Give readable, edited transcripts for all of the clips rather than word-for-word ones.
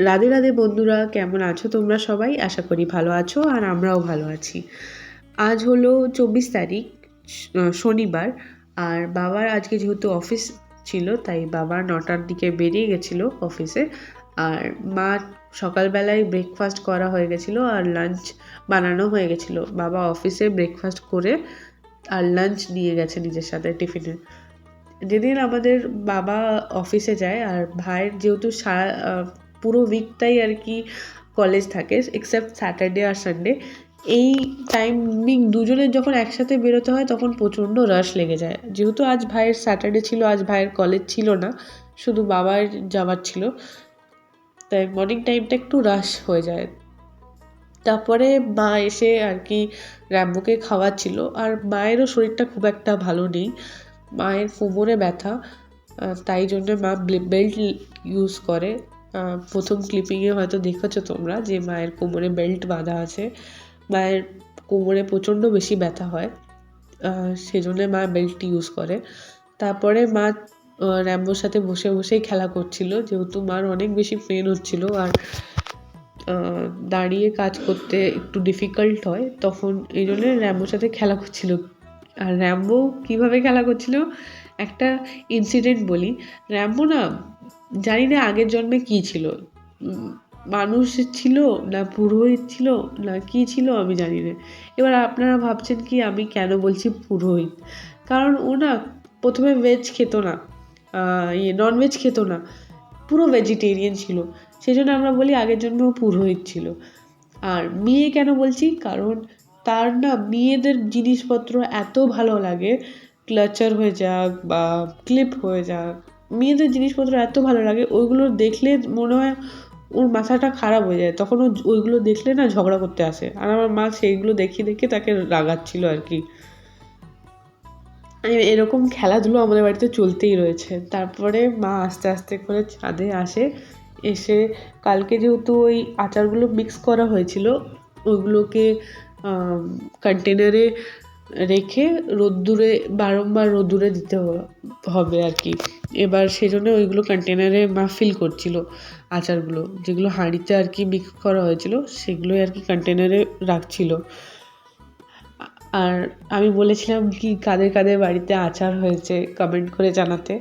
রাধে রাধে বন্ধুরা, কেমন আছো তোমরা সবাই? আশা করি ভালো আছো আর আমরাও ভালো আছি। আজ হলো 24 তারিখ, শনিবার। আর বাবার আজকে যেহেতু অফিস ছিল তাই বাবা 9টার দিকে বেরিয়ে গেছিলো অফিসে। আর মা সকালবেলায় ব্রেকফাস্ট করা হয়ে গেছিলো আর লাঞ্চ বানানো হয়ে গেছিলো। বাবা অফিসে ব্রেকফাস্ট করে আর লাঞ্চ নিয়ে গেছে নিজের সাথে টিফিনে। যেদিন আমাদের বাবা অফিসে যায় আর ভাইয়ের যেহেতু পুরো উইকটাই আর কি কলেজ থাকে এক্সেপ্ট স্যাটারডে আর সানডে, এই টাইমিং দুজনের যখন একসাথে বেরোতে হয় তখন প্রচণ্ড রাশ লেগে যায়। যেহেতু আজ ভাইয়ের স্যাটারডে ছিল, আজ ভাইয়ের কলেজ ছিল না, শুধু বাবার যাওয়ার ছিল, তাই মর্নিং টাইমটা একটু রাশ হয়ে যায়। তারপরে মা এসে আর কি র্যাম্বোকে খাওয়াচ্ছিল। আর মায়েরও শরীরটা খুব একটা ভালো নেই, মায়ের কোমরে ব্যথা, তাই জন্য মা বেল্ট ইউজ করে। প্রথম ক্লিপিংয়ে হয়তো দেখেছো তোমরা যে মায়ের কোমরে বেল্ট বাঁধা আছে। মায়ের কোমরে প্রচণ্ড বেশি ব্যথা হয়, সেজন্য মা বেল্ট ইউজ করে। তারপরে মা র্যাম্বোর সাথে বসে বসেই খেলা করছিল, যেহেতু মার অনেক বেশি পেন হচ্ছিল আর দাঁড়িয়ে কাজ করতে একটু ডিফিকাল্ট হয়, তখন এই জন্য র্যাম্বোর সাথে খেলা করছিল। আর র্যাম্বো কীভাবে খেলা করছিল একটা ইনসিডেন্ট বলি। র্যাম্বো না, জানি না আগের জন্মে কী ছিল, মানুষ ছিল না পুরোহিত ছিল না কী ছিল আমি জানি না। এবার আপনারা ভাবছেন কি আমি কেন বলছি পুরোহিত, কারণ ও না প্রথমে ভেজ খেত না, ননভেজ খেত না, পুরো ভেজিটেরিয়ান ছিল, সেই জন্য আমরা বলি আগের জন্মে ও পুরোহিত ছিল। আর মেয়ে কেন বলছি, কারণ তার না মেয়েদের জিনিসপত্র এত ভালো লাগে, ক্লাচার হয়ে যাক বা ক্লিপ হয়ে যাক, মেয়েদের জিনিসপত্র এত ভালো লাগে, ওইগুলো দেখলে মনে হয় ওর মাথাটা খারাপ হয়ে যায়, তখন ও ওইগুলো দেখলে না ঝগড়া করতে আসে। আর আমার মা সেইগুলো দেখে দেখে তাকে রাগাচ্ছিল আর কি। এরকম খেলাধুলো আমাদের বাড়িতে চলতেই রয়েছে। তারপরে মা আস্তে আস্তে করে ছাদে আসে, এসে কালকে যেহেতু ওই আচারগুলো মিক্স করা হয়েছিল ওইগুলোকে কন্টেনারে রেখে রোদ্দুরে বারংবার রোদ্দুরে দিতে হবে আর কি। এবার সেজন্য ওইগুলো কন্টেনারে মা ফিল করছিল, আচারগুলো যেগুলো হাঁড়িতে আর কি মিক্স করা হয়েছিল সেগুলোই আর কি কন্টেনারে রাখছিল। আর আমি বলেছিলাম কি কাদের কাদের বাড়িতে আচার হয়েছে কমেন্ট করে জানাতে,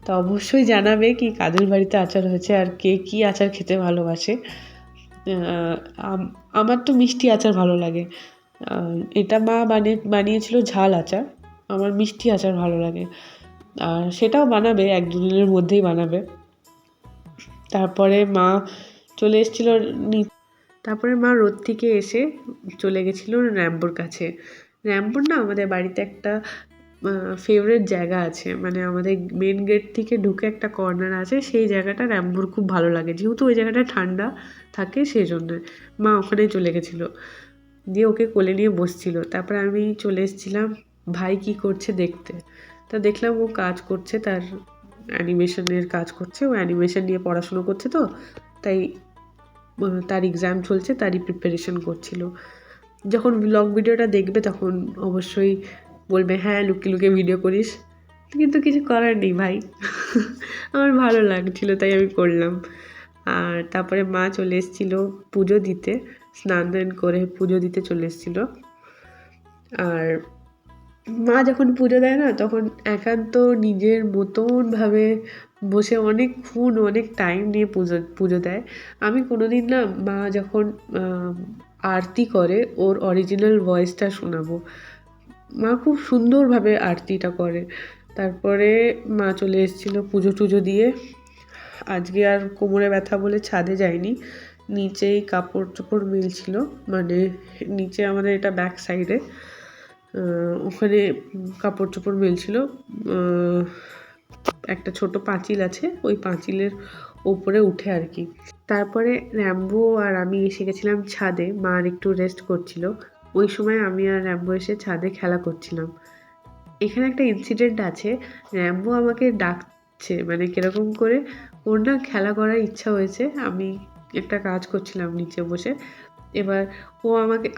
তো অবশ্যই জানাবে কি কাদের বাড়িতে আচার হয়েছে আর কে কী আচার খেতে ভালোবাসে। আমার তো মিষ্টি আচার ভালো লাগে, এটা মা বানিয়েছিল ঝাল আচার, আমার মিষ্টি আচার ভালো লাগে, আর সেটাও বানাবে 1-2 দিনের মধ্যেই বানাবে। তারপরে মা চলে এসেছিলো, তারপরে মা রোদ থেকে এসে চলে গেছিলো র্যাম্বোর কাছে। র্যাম্বোর না আমাদের বাড়িতে একটা ফেভারিট জায়গা আছে, মানে আমাদের মেন গেট থেকে ঢুকে একটা কর্নার আছে, সেই জায়গাটা র্যাম্বোর খুব ভালো লাগে, যেহেতু ওই জায়গাটা ঠান্ডা থাকে সেই জন্য মা ওখানেই চলে গেছিলো, দিয়ে ওকে কোলে নিয়ে বসছিল। তারপরে আমি চলে এসেছিলাম ভাই কি করছে দেখতে। তা দেখলাম ও কাজ করছে, তার অ্যানিমেশনের কাজ করছে, ও অ্যানিমেশন নিয়ে পড়াশুনো করছে, তো তাই তার এক্সাম চলছে, তারই প্রিপারেশন করছিল। যখন ব্লগ ভিডিওটা দেখবে তখন অবশ্যই বলবে হ্যাঁ লুকিয়ে লুকিয়ে ভিডিও করিস, কিন্তু কিছু করার নেই ভাই, আমার ভালো লাগছিল তাই আমি করলাম। আর তারপরে মা চলে এসেছিলো পুজো দিতে, স্নান দান করে পুজো দিতে চলে এসেছিলো। আর মা যখন পুজো দেয় না তখন একান্ত নিজের মতনভাবে বসে অনেকক্ষণ অনেক টাইম নিয়ে পুজো দেয়। আমি কোনোদিন না মা যখন আরতি করে ওর অরিজিনাল ভয়েসটা শোনাবো, মা খুব সুন্দরভাবে আরতিটা করে। তারপরে মা চলে এসেছিলো পুজো টুজো দিয়ে। আজকে আর কোমরে ব্যথা বলে ছাদে যায়নি, নিচেই কাপড় চোপড় মিলছিল, মানে নিচে আমাদের এটা ব্যাক সাইডে, ওখানে কাপড় চোপড় মিলছিল, একটা ছোট পাঁচিল আছে, ওই পাঁচিলের ওপরে উঠে আর কি। তারপরে র্যাম্বো আর আমি এসে গেছিলাম ছাদে, মা আর একটু রেস্ট করছিল, ওই সময় আমি আর র্যাম্বো এসে ছাদে খেলা করছিলাম। এখানে একটা ইনসিডেন্ট আছে, র্যাম্বো আমাকে ডাকছে, মানে কীরকম করে ওর না খেলা করার ইচ্ছা হয়েছে, আমি একটা কাজ করছিলাম নিচে বসে, এবার ও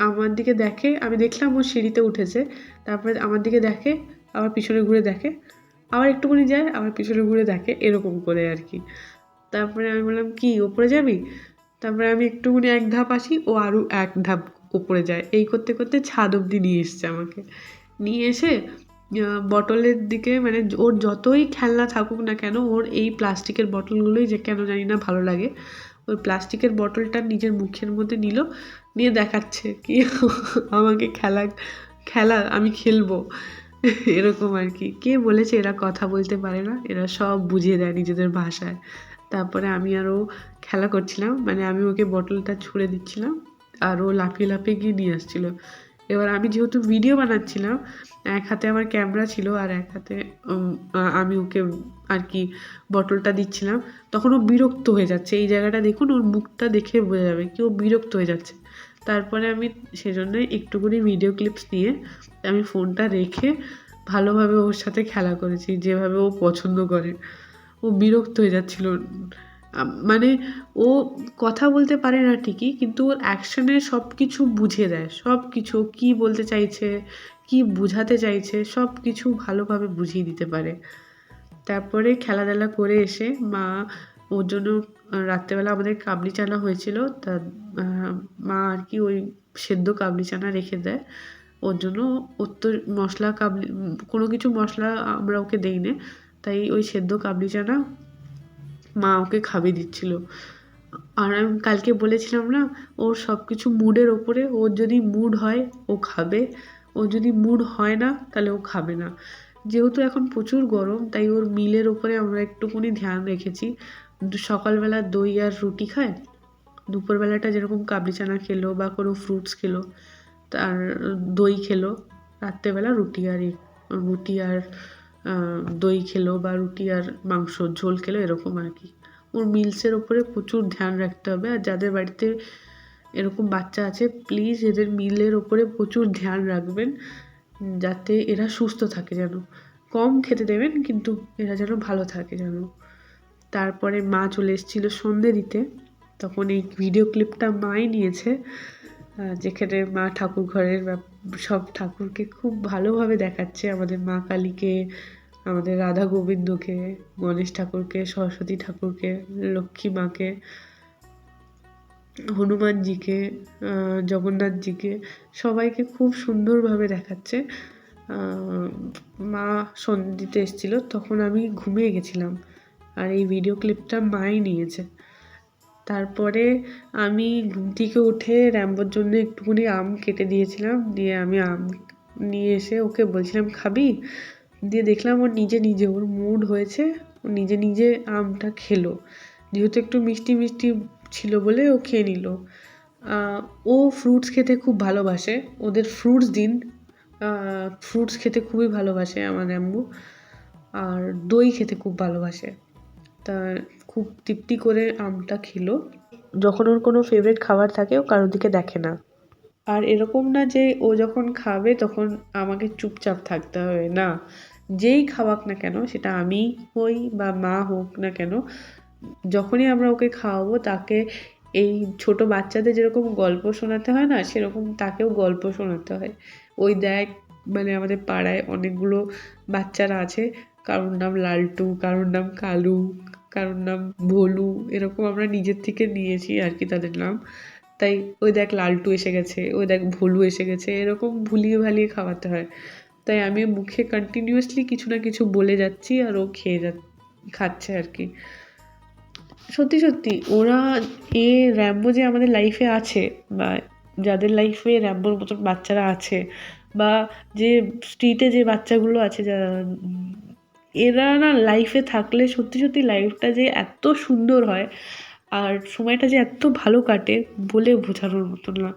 আমার দিকে দেখে, আমি দেখলাম ও সিঁড়িতে উঠেছে, তারপরে আমার দিকে দেখে, আবার পিছনে ঘুরে দেখে, আবার একটুখানি যায়, আবার পিছনে ঘুরে দেখে, এরকম করে আর কি। তারপরে আমি বললাম কি ওপরে যাবি? তারপরে আমি একটুখানি এক ধাপ আসি, ও আরও এক ধাপ ওপরে যায়। এই করতে করতে ছাদ অবধি নিয়ে এসছে আমাকে। নিয়ে এসে বটলের দিকে, মানে ওর যতই খেলনা থাকুক না কেন, ওর এই প্লাস্টিকের বটলগুলোই যে কেন জানি না ভালো লাগে। ওই প্লাস্টিকের বটলটা নিজের মুখের মধ্যে নিল, নিয়ে দেখাচ্ছে কি আমাকে খেলা খেলা আমি খেলবো, এরকম আর কি। কে বলেছে এরা কথা বলতে পারে না? এরা সব বুঝিয়ে দেয় নিজেদের ভাষায়। তারপরে আমি আর ও খেলা করছিলাম, মানে আমি ওকে বটলটা ছুঁড়ে দিচ্ছিলাম আর ও লাফিয়ে লাফিয়ে গিয়ে নিয়ে আসছিলো। এবার আমি যেহেতু ভিডিও বানাচ্ছিলাম, এক হাতে আমার ক্যামেরা ছিল আর এক হাতে আমি ওকে আর কি বটলটা দিচ্ছিলাম, তখন ও বিরক্ত হয়ে যাচ্ছে। এই জায়গাটা দেখুন, ওর মুখটা দেখে বোঝা যাবে কি ও বিরক্ত হয়ে যাচ্ছে। তারপরে আমি সেজন্যই একটুখানি ভিডিও ক্লিপস নিয়ে আমি ফোনটা রেখে ভালোভাবে ওর সাথে খেলা করেছি, যেভাবে ও পছন্দ করে। ও বিরক্ত হয়ে যাচ্ছিল, মানে ও কথা বলতে পারে না ঠিকই, কিন্তু ওর অ্যাকশনে সব কিছু বুঝিয়ে দেয়। সব কিছু কী বলতে চাইছে, কী বোঝাতে চাইছে, সব কিছু ভালোভাবে বুঝিয়ে দিতে পারে। তারপরে খেলাধুলা করে এসে মা ওর জন্য রাত্রেবেলা আমাদের কাবলি চানা হয়েছিল, তা মা আর কি ওই সেদ্ধ কাবলি চানা রেখে দেয় ওর জন্য। ওর তো মশলা কাবলি কোনো কিছু মশলা আমরা ওকে দেই না, তাই ওই সেদ্ধ কাবলি চানা মা ওকে খাইয়ে দিচ্ছিল। আর আমি কালকে বলেছিলাম না, ওর সব কিছু মুডের ওপরে। ওর যদি মুড হয় ও খাবে, ওর যদি মুড হয় না তাহলে ও খাবে না। যেহেতু এখন প্রচুর গরম, তাই ওর মিলের ওপরে আমরা একটুখানি ধ্যান রেখেছি। সকালবেলা দই আর রুটি খায়, দুপুরবেলাটা যেরকম কাবলি চানা খেলো বা কোনো ফ্রুটস খেলো, তার দই খেলো, রাত্রেবেলা রুটি আর দই খেলো বা রুটি আর মাংসর ঝোল খেলো, এরকম আর কি। ওর মিলসের ওপরে প্রচুর ধ্যান রাখতে হবে। আর যাদের বাড়িতে এরকম বাচ্চা আছে, প্লিজ এদের মিলের ওপরে প্রচুর ধ্যান রাখবেন, যাতে এরা সুস্থ থাকে। যেন কম খেতে দেবেন, কিন্তু এরা যেন ভালো থাকে যেন। তারপরে মা চলে এসেছিলো সন্ধে দিতে, তখন এই ভিডিও ক্লিপটা মাই নিয়েছে, যেখানে মা ঠাকুর ঘরের সব ঠাকুরকে খুব ভালোভাবে দেখাচ্ছে। আমাদের মা কালীকে, আমাদের রাধা গোবিন্দকে, গণেশ ঠাকুরকে, সরস্বতী ঠাকুরকে, লক্ষ্মী মাকে, হনুমানজিকে, জগন্নাথজিকে, সবাইকে খুব সুন্দরভাবে দেখাচ্ছে। মা সন্ধে দিতে এসেছিলো, তখন আমি ঘুমিয়ে গেছিলাম, আর এই ভিডিও ক্লিপটা মাই নিয়েছে। তারপরে আমি ঘুম থেকে উঠে র্যাম্বোর জন্য একটুখানি আম কেটে দিয়েছিলাম, দিয়ে আমি আম নিয়ে এসে ওকে বলছিলাম খাবি, দিয়ে দেখলাম ওর নিজে ওর মুড হয়েছে, ও নিজে আমটা খেলো। যেহেতু একটু মিষ্টি মিষ্টি ছিল বলে ও খেয়ে নিল। ও ফ্রুটস খেতে খুব ভালোবাসে, ওদের ফ্রুটস দিন, ফ্রুটস খেতে খুবই ভালোবাসে আমার র্যাম্বো। আর দই খেতে খুব ভালোবাসে, তা খুব তৃপ্তি করে আমটা খেলো। যখন ওর কোনো ফেভারিট খাবার থাকে ও কারোর দিকে দেখে না। আর এরকম না যে ও যখন খাবে তখন আমাকে চুপচাপ থাকতে হবে, না। যেই খাওয়াক না কেন, সেটা আমি হই বা মা হোক না কেন, যখনই আমরা ওকে খাওয়াবো তাকে এই ছোট বাচ্চাদের যেরকম গল্প শোনাতে হয় না, সেরকম তাকেও গল্প শোনাতে হয়। ওই দেখ, মানে আমাদের পাড়ায় অনেকগুলো বাচ্চারা আছে, কারোর নাম লালটু, কারোর নাম কালু, কারোর নাম ভোলু, এরকম আমরা নিজের থেকে নিয়েছি আর কি তাদের নাম। তাই ওই দেখ লালটু এসে গেছে, ওই দেখ ভোলু এসে গেছে, এরকম ভুলিয়ে ভালিয়ে খাওয়াতে হয়। তাই আমি মুখে কন্টিনিউয়াসলি কিছু না কিছু বলে যাচ্ছি আর ও খাচ্ছে আর কি। সত্যি সত্যি ওরা র্যাম্বো যে আমাদের লাইফে আছে, বা যাদের লাইফে র্যাম্বোর মতন বাচ্চারা আছে, বা যে স্ট্রিটে যে বাচ্চাগুলো আছে, যারা এরা না লাইফে থাকলে সত্যি লাইফটা যে এত সুন্দর হয়, আর সময়টা যে এত ভালো কাটে বলে বোঝানোর মতন না।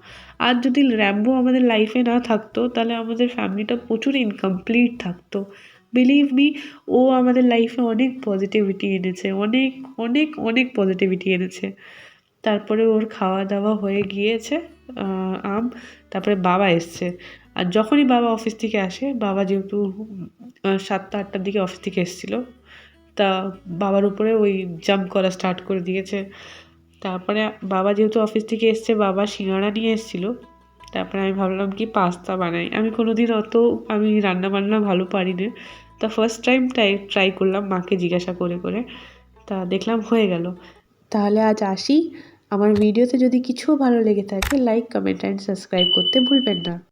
আর যদি র্যাম্বো আমাদের লাইফে না থাকতো, তাহলে আমাদের ফ্যামিলিটা প্রচুর ইনকমপ্লিট থাকতো। বিলিভ মি, ও আমাদের লাইফে অনেক পজিটিভিটি এনেছে, অনেক অনেক অনেক পজিটিভিটি এনেছে। তারপরে ওর খাওয়া দাওয়া হয়ে গিয়েছে, তারপরে বাবা এসছে। আর যখনই বাবা অফিস থেকে আসে, বাবা যেহেতু 7টা-8টার দিকে অফিস থেকে এসেছিলো, তা বাবার উপরে ওই জাম্প করা স্টার্ট করে দিয়েছে। তারপরে বাবা যেহেতু অফিস থেকে এসছে, বাবা সিঙ্গাড়া নিয়ে এসেছিলো। তারপরে আমি ভাবলাম কি পাস্তা বানাই। আমি কোনোদিন আমি রান্না বান্না ভালো পারি না, তা ফার্স্ট টাইম ট্রাই করলাম মাকে জিজ্ঞাসা করে। তা দেখলাম হয়ে গেল। তাহলে আজ আসি। আমার ভিডিওতে যদি কিছুও ভালো লেগে থাকে লাইক, কমেন্ট অ্যান্ড সাবস্ক্রাইব করতে ভুলবেন না।